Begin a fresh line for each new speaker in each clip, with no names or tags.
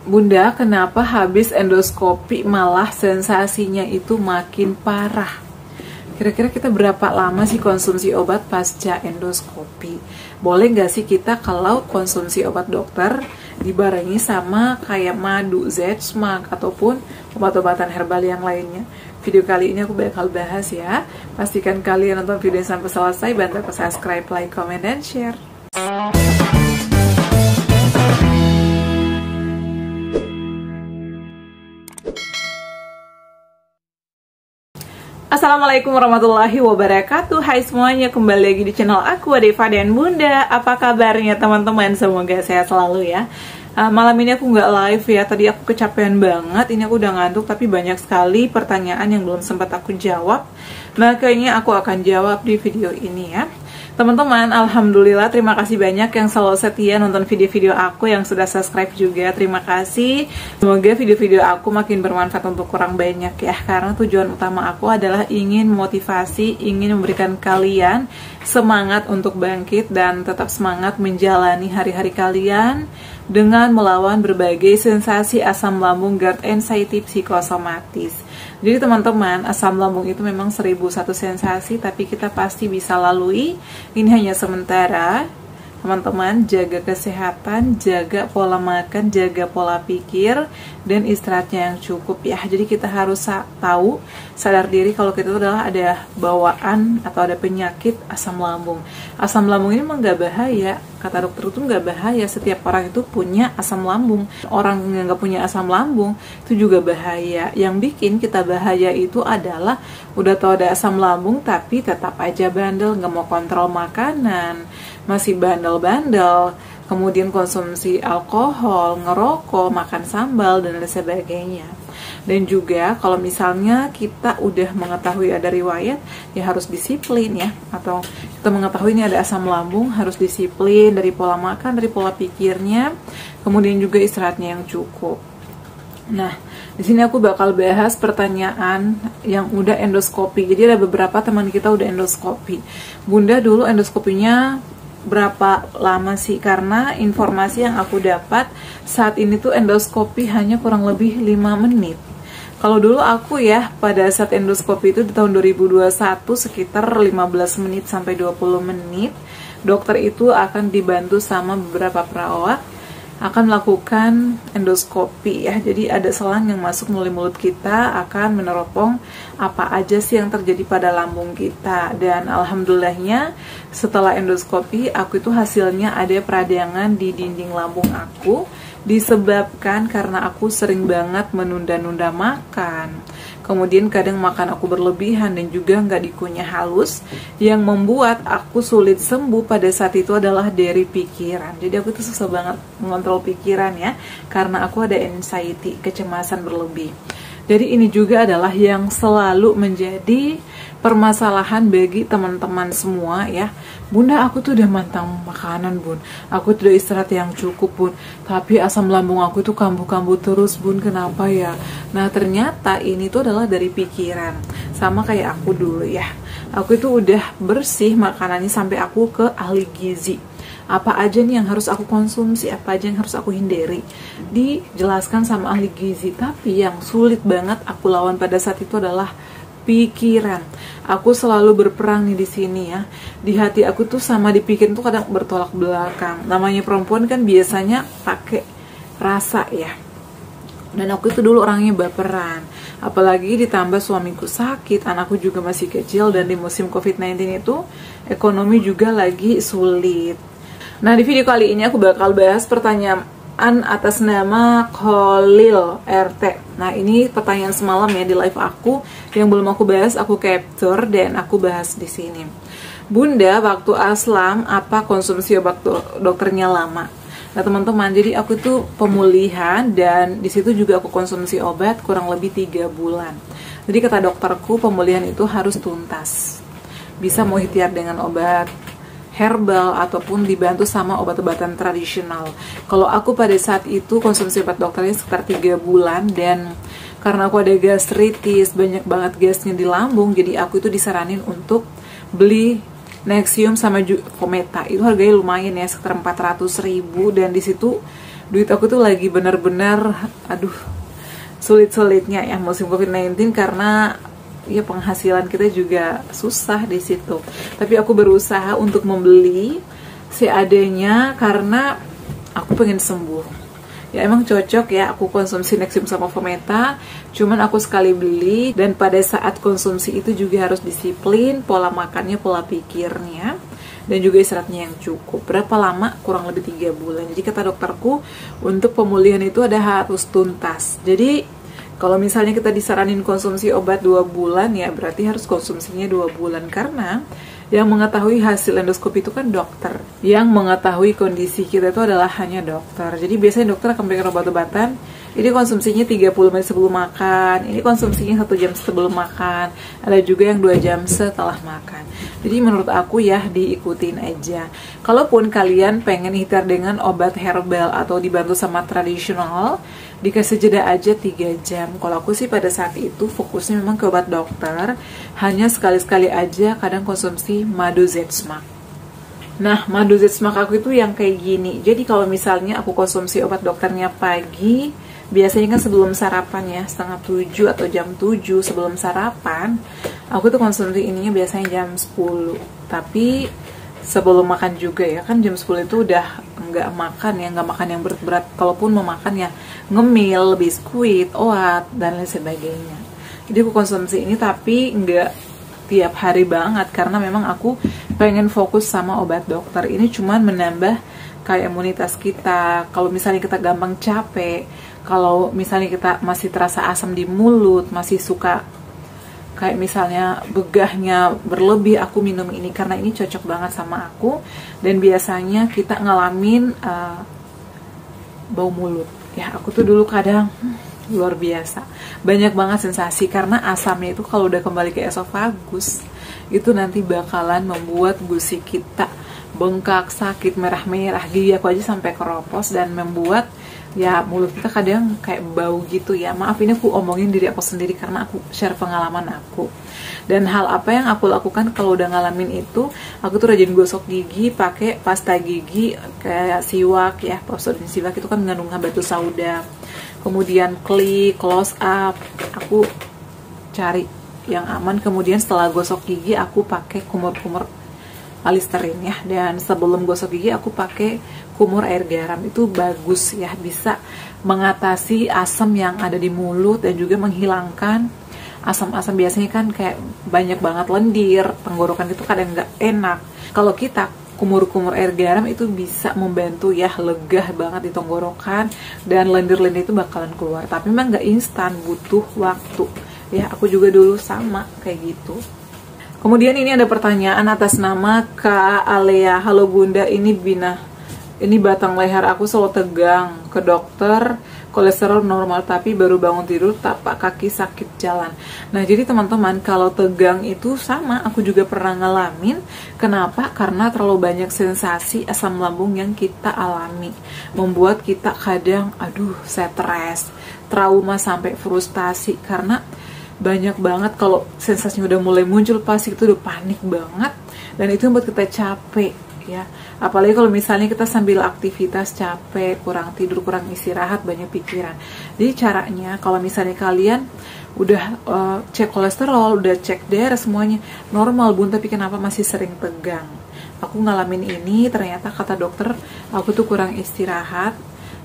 Bunda, kenapa habis endoskopi malah sensasinya itu makin parah? Kira-kira kita berapa lama sih konsumsi obat pasca endoskopi? Boleh nggak sih kita kalau konsumsi obat dokter dibarengi sama kayak madu, Zetsmak, ataupun obat-obatan herbal yang lainnya? Video kali ini aku bakal bahas ya. Pastikan kalian nonton video sampai selesai, bantu aku subscribe, like, comment, dan share. Assalamualaikum warahmatullahi wabarakatuh. Hai semuanya, kembali lagi di channel aku, Deva dan Bunda. Apa kabarnya teman-teman? Semoga sehat selalu ya. Malam ini aku nggak live ya, tadi aku kecapean banget. Ini aku udah ngantuk, tapi banyak sekali pertanyaan yang belum sempat aku jawab. Makanya aku akan jawab di video ini ya. Teman-teman, alhamdulillah, terima kasih banyak yang selalu setia nonton video-video aku, yang sudah subscribe juga, terima kasih. Semoga video-video aku makin bermanfaat untuk kurang banyak ya, karena tujuan utama aku adalah ingin memotivasi, ingin memberikan kalian semangat untuk bangkit dan tetap semangat menjalani hari-hari kalian dengan melawan berbagai sensasi asam lambung, GERD, anxiety, psikosomatis. Jadi teman-teman, asam lambung itu memang 1001 sensasi, tapi kita pasti bisa lalui. Ini hanya sementara. Teman-teman, jaga kesehatan, jaga pola makan, jaga pola pikir, dan istirahatnya yang cukup ya. Jadi kita harus tahu, sadar diri kalau kita itu adalah ada bawaan atau ada penyakit asam lambung. Asam lambung ini memang nggak bahaya. Kata dokter itu nggak bahaya, setiap orang itu punya asam lambung. Orang yang nggak punya asam lambung itu juga bahaya. Yang bikin kita bahaya itu adalah udah tahu ada asam lambung tapi tetap aja bandel, nggak mau kontrol makanan, masih bandel-bandel, kemudian konsumsi alkohol, ngerokok, makan sambal, dan lain sebagainya. Dan juga kalau misalnya kita udah mengetahui ada riwayat, ya harus disiplin ya. Atau kita mengetahui ini ada asam lambung, harus disiplin dari pola makan, dari pola pikirnya, kemudian juga istirahatnya yang cukup. Nah, di sini aku bakal bahas pertanyaan yang udah endoskopi. Jadi ada beberapa teman kita udah endoskopi. Bunda, dulu endoskopinya berapa lama sih? Karena informasi yang aku dapat saat ini tuh endoskopi hanya kurang lebih 5 menit. Kalau dulu aku ya, pada saat endoskopi itu di tahun 2021 sekitar 15 menit sampai 20 menit. Dokter itu akan dibantu sama beberapa perawat akan melakukan endoskopi ya. Jadi ada selang yang masuk melalui mulut kita, akan meneropong apa aja sih yang terjadi pada lambung kita. Dan alhamdulillahnya setelah endoskopi aku itu hasilnya ada peradangan di dinding lambung aku, disebabkan karena aku sering banget menunda-nunda makan. Kemudian kadang makan aku berlebihan dan juga nggak dikunyah halus. Yang membuat aku sulit sembuh pada saat itu adalah dari pikiran. Jadi aku tuh susah banget mengontrol pikiran ya, karena aku ada anxiety, kecemasan berlebih. Jadi ini juga adalah yang selalu menjadi permasalahan bagi teman-teman semua ya. Bunda, aku tuh udah mantang makanan bun, aku tuh udah istirahat yang cukup bun, tapi asam lambung aku tuh kambuh-kambuh terus bun, kenapa ya? Nah ternyata ini tuh adalah dari pikiran. Sama kayak aku dulu ya, aku itu udah bersih makanannya sampai aku ke ahli gizi. Apa aja nih yang harus aku konsumsi, apa aja yang harus aku hindari, dijelaskan sama ahli gizi. Tapi yang sulit banget aku lawan pada saat itu adalah pikiran. Aku selalu berperang nih di sini ya. Di hati aku tuh sama di pikiran tuh kadang bertolak belakang. Namanya perempuan kan biasanya pakai rasa ya. Dan aku itu dulu orangnya baperan. Apalagi ditambah suamiku sakit, anakku juga masih kecil, dan di musim COVID-19 itu ekonomi juga lagi sulit. Nah, di video kali ini aku bakal bahas pertanyaan atas nama Khalil RT. Nah, ini pertanyaan semalam ya di live aku yang belum aku bahas, aku capture dan aku bahas di sini. Bunda, waktu aslam apa konsumsi obat dokternya lama? Nah, teman-teman, jadi aku itu pemulihan dan di situ juga aku konsumsi obat kurang lebih 3 bulan. Jadi kata dokterku pemulihan itu harus tuntas. Bisa mau ikhtiar dengan obat herbal ataupun dibantu sama obat-obatan tradisional. Kalau aku pada saat itu konsumsi obat dokternya sekitar 3 bulan, dan karena aku ada gastritis, banyak banget gasnya di lambung, jadi aku itu disaranin untuk beli Nexium sama Fometa. Itu harganya lumayan ya, sekitar 400.000, dan di situ duit aku tuh lagi bener-bener aduh sulit-sulitnya ya musim COVID-19, karena ya penghasilan kita juga susah di situ. Tapi aku berusaha untuk membeli seadanya karena aku pengen sembuh. Ya emang cocok ya aku konsumsi Nexium sama Fometa, cuman aku sekali beli, dan pada saat konsumsi itu juga harus disiplin pola makannya, pola pikirnya, dan juga istirahatnya yang cukup. Berapa lama? Kurang lebih 3 bulan. Jadi kata dokterku untuk pemulihan itu ada harus tuntas. Jadi kalau misalnya kita disaranin konsumsi obat 2 bulan, ya berarti harus konsumsinya 2 bulan, karena yang mengetahui hasil endoskopi itu kan dokter. Yang mengetahui kondisi kita itu adalah hanya dokter. Jadi biasanya dokter akan berikan obat-obatan, ini konsumsinya 30 menit sebelum makan, ini konsumsinya 1 jam sebelum makan, ada juga yang 2 jam setelah makan. Jadi menurut aku ya diikutin aja. Kalaupun kalian pengen hitar dengan obat herbal atau dibantu sama tradisional, dikasih jeda aja 3 jam. Kalau aku sih pada saat itu fokusnya memang ke obat dokter, hanya sekali-sekali aja kadang konsumsi madu Z-Smax. Nah, madu Z-Smax aku itu yang kayak gini. Jadi kalau misalnya aku konsumsi obat dokternya pagi, biasanya kan sebelum sarapan ya, setengah 7 atau jam 7 sebelum sarapan, aku tuh konsumsi ininya biasanya jam 10. Tapi sebelum makan juga ya, kan jam 10 itu udah nggak makan ya, nggak makan yang berat-berat. Kalaupun mau makan ya ngemil, biskuit, oat, dan lain sebagainya. Jadi aku konsumsi ini tapi nggak tiap hari banget, karena memang aku pengen fokus sama obat dokter. Ini cuman menambah kayak imunitas kita. Kalau misalnya kita gampang capek, kalau misalnya kita masih terasa asam di mulut, masih suka kayak misalnya begahnya berlebih, aku minum ini karena ini cocok banget sama aku. Dan biasanya kita ngalamin bau mulut ya, aku tuh dulu kadang luar biasa banyak banget sensasi, karena asamnya itu kalau udah kembali ke esofagus itu nanti bakalan membuat gusi kita bengkak, sakit, merah-merah, gigi aku aja sampai keropos, dan membuat ya mulut kita kadang kayak bau gitu ya. Maaf, ini aku omongin diri aku sendiri karena aku share pengalaman aku. Dan hal apa yang aku lakukan kalau udah ngalamin itu, aku tuh rajin gosok gigi pakai pasta gigi kayak siwak ya. Prosodin siwak itu kan mengandung batu sauda. Kemudian klik, close up, aku cari yang aman. Kemudian setelah gosok gigi aku pakai kumur-kumur Listerine ya, dan sebelum gosok gigi aku pakai kumur air garam. Itu bagus ya, bisa mengatasi asam yang ada di mulut dan juga menghilangkan asam-asam. Biasanya kan kayak banyak banget lendir, tenggorokan itu kadang nggak enak. Kalau kita kumur-kumur air garam itu bisa membantu ya, lega banget di tenggorokan, dan lendir-lendir itu bakalan keluar. Tapi memang nggak instan, butuh waktu ya. Aku juga dulu sama kayak gitu. Kemudian ini ada pertanyaan atas nama Kak Alea. Halo Bunda, ini batang leher aku selalu tegang. Ke dokter, kolesterol normal, tapi baru bangun tidur tapak kaki sakit jalan. Nah, jadi teman-teman, kalau tegang itu sama, aku juga pernah ngalamin. Kenapa? Karena terlalu banyak sensasi asam lambung yang kita alami, membuat kita kadang stres, trauma sampai frustasi, karena banyak banget kalau sensasinya udah mulai muncul, pasti itu udah panik banget, dan itu membuat kita capek ya. Apalagi kalau misalnya kita sambil aktivitas capek, kurang tidur, kurang istirahat, banyak pikiran. Jadi caranya kalau misalnya kalian udah cek kolesterol, udah cek darah, semuanya normal Bun, tapi kenapa masih sering tegang? Aku ngalamin ini, ternyata kata dokter aku tuh kurang istirahat,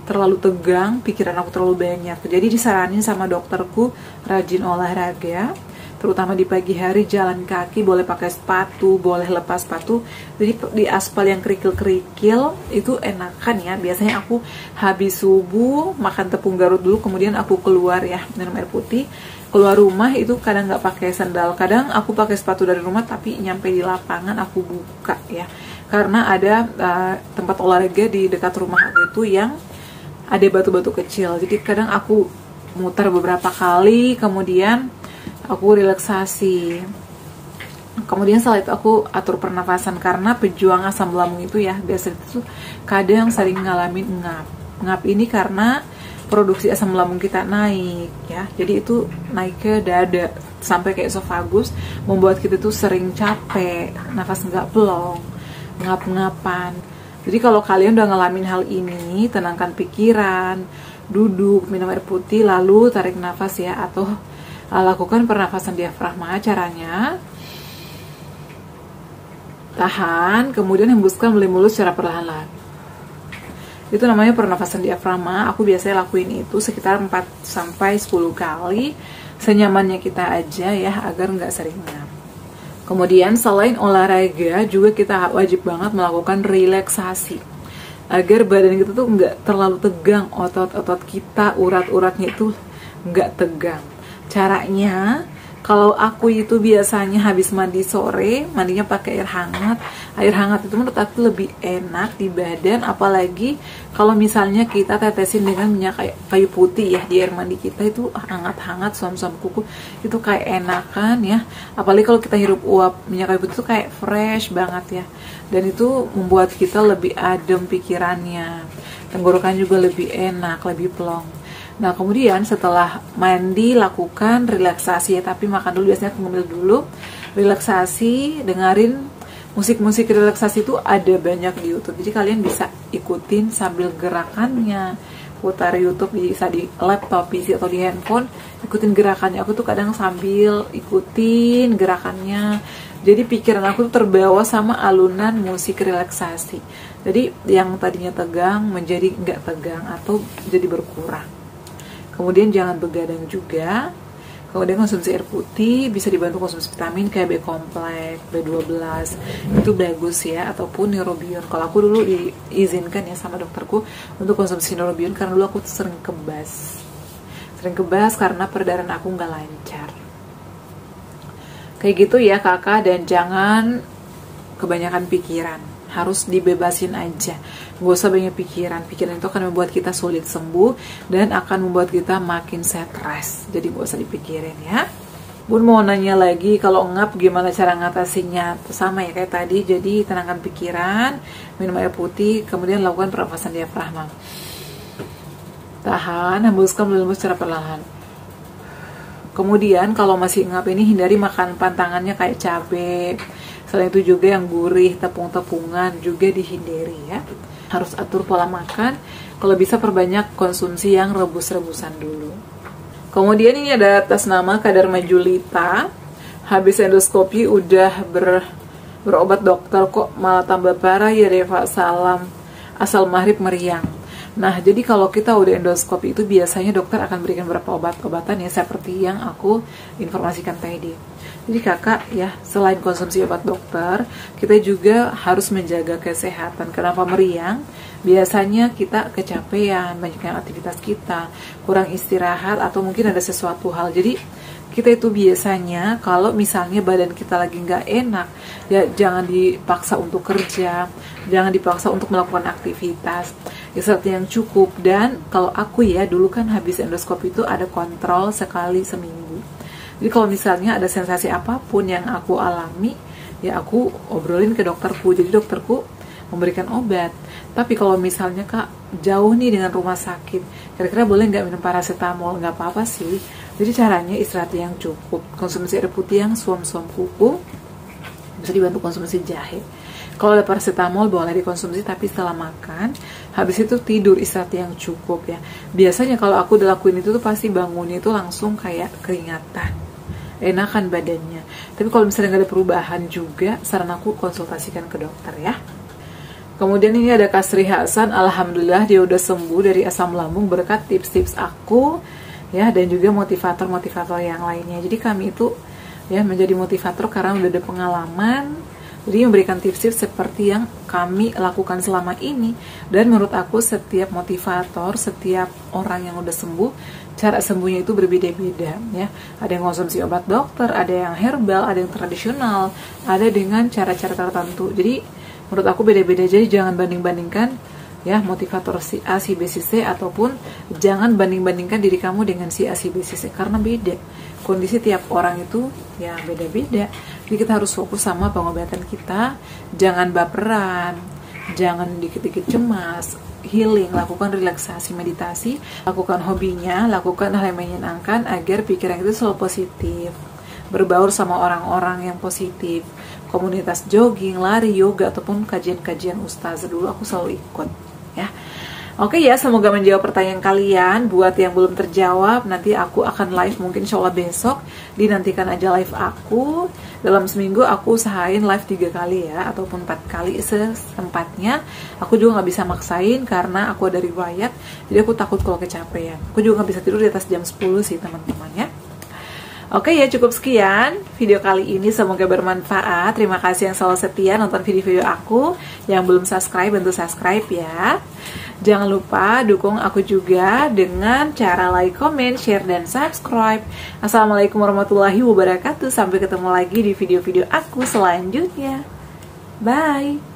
terlalu tegang, pikiran aku terlalu banyak. Jadi disaranin sama dokterku rajin olahraga, terutama di pagi hari, jalan kaki, boleh pakai sepatu, boleh lepas sepatu. Jadi di aspal yang kerikil-kerikil itu enakan ya. Biasanya aku habis subuh makan tepung Garut dulu, kemudian aku keluar ya, minum air putih. Keluar rumah itu kadang nggak pakai sandal, kadang aku pakai sepatu dari rumah, tapi nyampe di lapangan aku buka ya. Karena ada tempat olahraga di dekat rumah aku itu yang ada batu-batu kecil, jadi kadang aku muter beberapa kali, kemudian aku relaksasi. Kemudian setelah itu aku atur pernafasan, karena pejuang asam lambung itu ya, biasanya itu kadang sering ngalamin ngap. Ngap ini karena produksi asam lambung kita naik ya, jadi itu naik ke dada sampai ke esofagus, membuat kita tuh sering capek, nafas nggak plong, ngap-ngapan. Jadi kalau kalian udah ngalamin hal ini, tenangkan pikiran, duduk, minum air putih, lalu tarik nafas ya, atau lakukan pernafasan diafragma. Caranya tahan, kemudian hembuskan melalui mulut secara perlahan-lahan. Itu namanya pernafasan diafragma. Aku biasanya lakuin itu sekitar 4-10 kali, senyamannya kita aja ya, agar nggak sering ngap. Kemudian selain olahraga juga kita wajib banget melakukan relaksasi agar badan kita tuh nggak terlalu tegang, otot-otot kita, urat-uratnya itu nggak tegang. Caranya, kalau aku itu biasanya habis mandi sore, mandinya pakai air hangat. Air hangat itu menurut aku lebih enak di badan, apalagi kalau misalnya kita tetesin dengan minyak kayu putih ya di air mandi kita, itu hangat-hangat, suam-suam kuku, itu kayak enakan ya. Apalagi kalau kita hirup uap minyak kayu putih itu kayak fresh banget ya. Dan itu membuat kita lebih adem pikirannya. Tenggorokan juga lebih enak, lebih plong. Nah, kemudian setelah mandi lakukan relaksasi ya, tapi makan dulu, biasanya aku ngemil dulu. Relaksasi, dengerin musik-musik relaksasi itu ada banyak di YouTube. Jadi kalian bisa ikutin sambil gerakannya. Putar YouTube, bisa di laptop, PC atau di handphone, ikutin gerakannya. Aku tuh kadang sambil ikutin gerakannya. Jadi pikiran aku tuh terbawa sama alunan musik relaksasi. Jadi yang tadinya tegang menjadi nggak tegang atau jadi berkurang. Kemudian jangan begadang juga. Kemudian konsumsi air putih, bisa dibantu konsumsi vitamin kayak B kompleks, B12, itu bagus ya, ataupun neurobion. Kalau aku dulu diizinkan ya sama dokterku untuk konsumsi neurobion karena dulu aku sering kebas karena peredaran aku nggak lancar. Kayak gitu ya kakak, dan jangan kebanyakan pikiran, harus dibebasin aja, gak usah banyak pikiran. Pikiran itu akan membuat kita sulit sembuh dan akan membuat kita makin stres. Jadi gak usah dipikirin ya. Bun mau nanya lagi, kalau ngap gimana cara ngatasinya? Sama ya kayak tadi, jadi tenangkan pikiran, minum air putih, kemudian lakukan pernafasan diafragma. Tahan, hembuskan melalui mulut secara perlahan. Kemudian kalau masih ngap ini, hindari makan pantangannya kayak cabai. Selain itu juga yang gurih, tepung-tepungan juga dihindari ya. Harus atur pola makan. Kalau bisa perbanyak konsumsi yang rebus-rebusan dulu. Kemudian ini ada atas nama Kadar Majulita. Habis endoskopi udah berobat dokter kok malah tambah parah ya Deva, salam asal maghrib meriang. Nah, jadi kalau kita udah endoskopi itu biasanya dokter akan berikan beberapa obat-obatan ya, seperti yang aku informasikan tadi. Jadi kakak ya, selain konsumsi obat dokter, kita juga harus menjaga kesehatan. Kenapa meriang? Biasanya kita kecapean, banyaknya aktivitas kita, kurang istirahat, atau mungkin ada sesuatu hal. Jadi kita itu biasanya kalau misalnya badan kita lagi nggak enak, ya jangan dipaksa untuk kerja, jangan dipaksa untuk melakukan aktivitas, istirahat yang cukup. Dan kalau aku ya, dulu kan habis endoskopi itu ada kontrol sekali seminggu. Jadi kalau misalnya ada sensasi apapun yang aku alami, ya aku obrolin ke dokterku. Jadi dokterku memberikan obat. Tapi kalau misalnya kak jauh nih dengan rumah sakit, kira-kira boleh nggak minum paracetamol? Nggak apa-apa sih. Jadi caranya istirahat yang cukup, konsumsi air putih yang suam-suam kuku, bisa dibantu konsumsi jahe. Kalau ada paracetamol boleh dikonsumsi, tapi setelah makan, habis itu tidur, istirahat yang cukup ya. Biasanya kalau aku udah lakuin itu tuh pasti bangunnya itu langsung kayak keringatan, enakan badannya. Tapi kalau misalnya nggak ada perubahan juga, saran aku konsultasikan ke dokter ya. Kemudian ini ada Kasri Hasan, alhamdulillah dia udah sembuh dari asam lambung berkat tips-tips aku ya, dan juga motivator-motivator yang lainnya. Jadi kami itu ya menjadi motivator karena udah ada pengalaman, jadi memberikan tips-tips seperti yang kami lakukan selama ini. Dan menurut aku setiap motivator, setiap orang yang udah sembuh, cara sembuhnya itu berbeda-beda ya. Ada yang konsumsi obat dokter, ada yang herbal, ada yang tradisional, ada dengan cara-cara tertentu. Jadi menurut aku beda-beda, jadi jangan banding-bandingkan ya motivator si A, si B, si C, ataupun jangan banding-bandingkan diri kamu dengan si A, si B, si C, karena beda. Kondisi tiap orang itu ya beda-beda. Jadi kita harus fokus sama pengobatan kita, jangan baperan, jangan dikit-dikit cemas, healing, lakukan relaksasi, meditasi, lakukan hobinya, lakukan hal yang menyenangkan agar pikiran itu selalu positif. Berbaur sama orang-orang yang positif, komunitas jogging, lari, yoga, ataupun kajian-kajian ustazah dulu aku selalu ikut ya. Oke ya, semoga menjawab pertanyaan kalian. Buat yang belum terjawab, nanti aku akan live mungkin insya Allah besok. Dinantikan aja live aku. Dalam seminggu aku usahain live 3 kali ya, ataupun 4 kali sesempatnya. Aku juga nggak bisa maksain karena aku ada riwayat, jadi aku takut kalau kecapean. Aku juga nggak bisa tidur di atas jam 10 sih teman-teman ya. Oke ya, cukup sekian video kali ini, semoga bermanfaat. Terima kasih yang selalu setia nonton video-video aku. Yang belum subscribe, bantu subscribe ya. Jangan lupa dukung aku juga dengan cara like, comment, share, dan subscribe. Assalamualaikum warahmatullahi wabarakatuh. Sampai ketemu lagi di video-video aku selanjutnya. Bye.